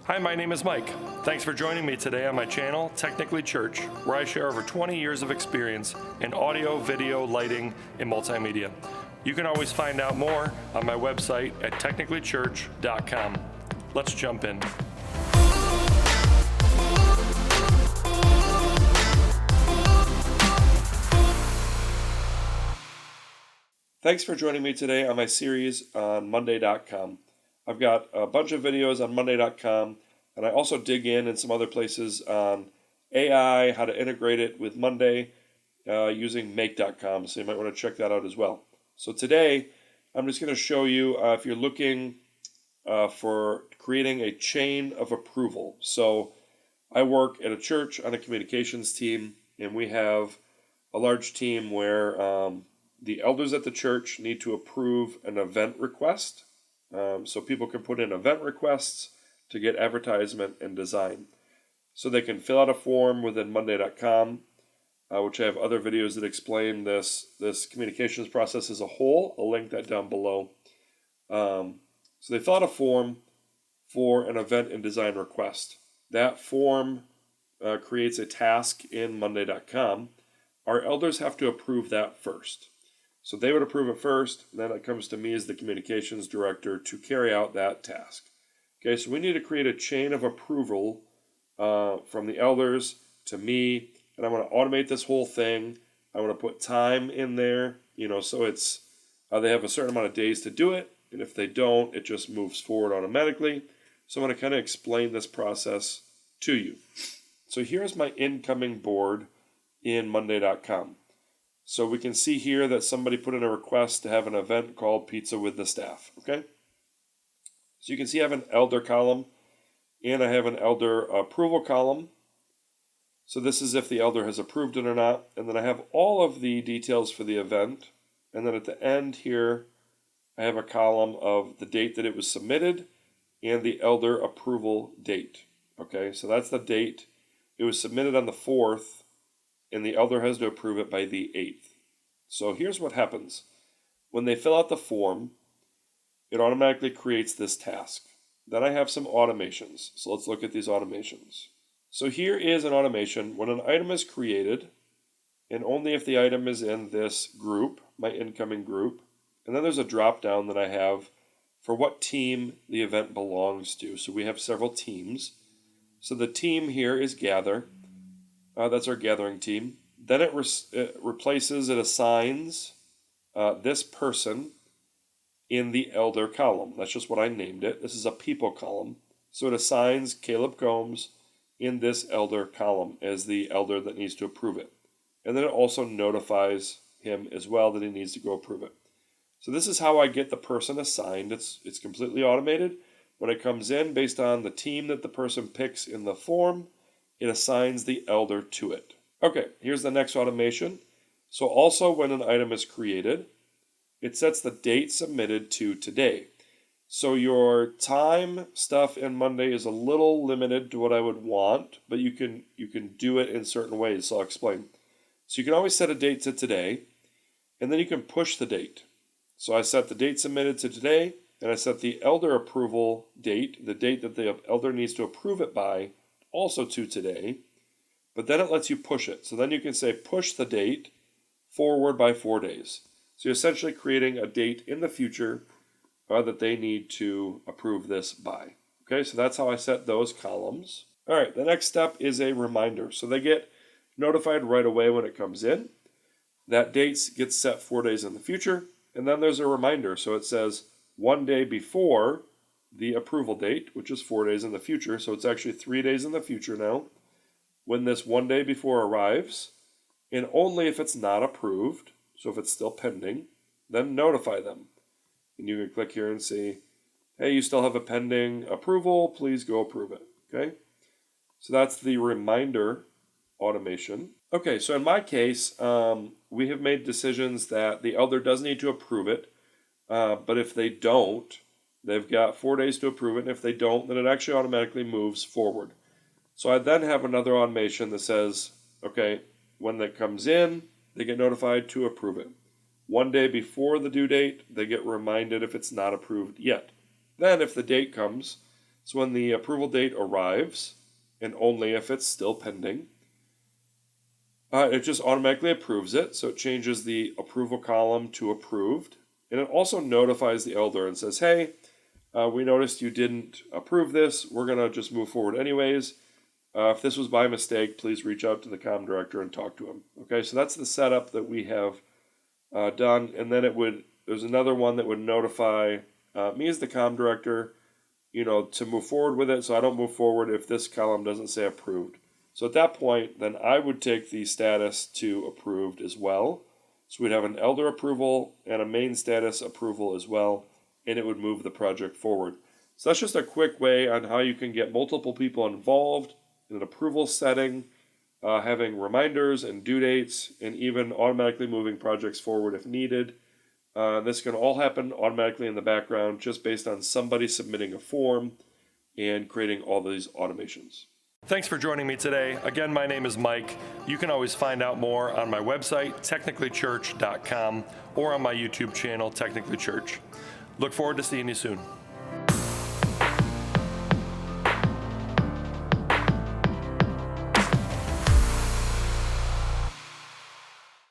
Hi, my name is Mike. Thanks for joining me today on my channel, Technically Church, where I share over 20 years of experience in audio, video, lighting, and multimedia. You can always find out more on my website at technicallychurch.com. Let's jump in. Thanks for joining me today on my series on Monday.com. I've got a bunch of videos on Monday.com, and I also dig in some other places on AI, how to integrate it with Monday using Make.com, so you might want to check that out as well. So today, I'm just going to show you if you're looking for creating a chain of approval. So I work at a church on a communications team, and we have a large team where the elders at the church need to approve an event request. So people can put in event requests to get advertisement and design. So they can fill out a form within Monday.com, which I have other videos that explain this communications process as a whole. I'll link that down below. So they fill out a form for an event and design request. That form creates a task in Monday.com. Our elders have to approve that first. So they would approve it first, and then it comes to me as the communications director to carry out that task. Okay, so we need to create a chain of approval from the elders to me, and I want to automate this whole thing. I want to put time in there, so it's they have a certain amount of days to do it, and if they don't, it just moves forward automatically. So I'm going to kind of explain this process to you. So here's my incoming board in Monday.com. So we can see here that somebody put in a request to have an event called Pizza with the Staff, okay? So you can see I have an elder column, and I have an elder approval column. So this is if the elder has approved it or not. And then I have all of the details for the event. And then at the end here, I have a column of the date that it was submitted and the elder approval date, okay? So that's the date. It was submitted on the 4th. And the elder has to approve it by the 8th. So here's what happens. When they fill out the form, it automatically creates this task. Then I have some automations. So let's look at these automations. So here is an automation. When an item is created, and only if the item is in this group, my incoming group, and then there's a drop down that I have for what team the event belongs to. So we have several teams. So the team here is Gather. That's our gathering team. Then it assigns this person in the elder column. That's just what I named it. This is a people column. So it assigns Caleb Combs in this elder column as the elder that needs to approve it. And then it also notifies him as well that he needs to go approve it. So this is how I get the person assigned. It's completely automated. When it comes in, based on the team that the person picks in the form, it assigns the elder to it. Okay, here's the next automation. So also when an item is created, it sets the date submitted to today. So your time stuff in Monday is a little limited to what I would want, but you can do it in certain ways, so I'll explain. So you can always set a date to today, and then you can push the date. So I set the date submitted to today, and I set the elder approval date, the date that the elder needs to approve it by, also to today, but then it lets you push it. So then you can say push the date forward by 4 days. So you're essentially creating a date in the future that they need to approve this by. Okay, so that's how I set those columns. All right, the next step is a reminder. So they get notified right away when it comes in. That date gets set 4 days in the future, and then there's a reminder. So it says 1 day before the approval date, which is 4 days in the future, so it's actually 3 days in the future now, when this 1 day before arrives, and only if it's not approved, so if it's still pending, then notify them. And you can click here and see, hey, you still have a pending approval, please go approve it, okay? So that's the reminder automation. Okay, so in my case, we have made decisions that the elder does need to approve it, but if they don't, they've got 4 days to approve it, and if they don't, then it actually automatically moves forward. So I then have another automation that says, okay, when that comes in, they get notified to approve it. 1 day before the due date, they get reminded if it's not approved yet. Then if the date comes, So when the approval date arrives, and only if it's still pending, it just automatically approves it. So it changes the approval column to approved. And it also notifies the elder and says, hey, we noticed you didn't approve this. We're going to just move forward anyways. If this was by mistake, please reach out to the comm director and talk to him. Okay, so that's the setup that we have done. And then there's another one that would notify me as the comm director, to move forward with it. So I don't move forward if this column doesn't say approved. So at that point, then I would take the status to approved as well. So we'd have an elder approval and a main status approval as well, and it would move the project forward. So that's just a quick way on how you can get multiple people involved in an approval setting, having reminders and due dates, and even automatically moving projects forward if needed. This can all happen automatically in the background just based on somebody submitting a form and creating all these automations. Thanks for joining me today. Again, my name is Mike. You can always find out more on my website, technicallychurch.com, or on my YouTube channel, Technically Church. Look forward to seeing you soon.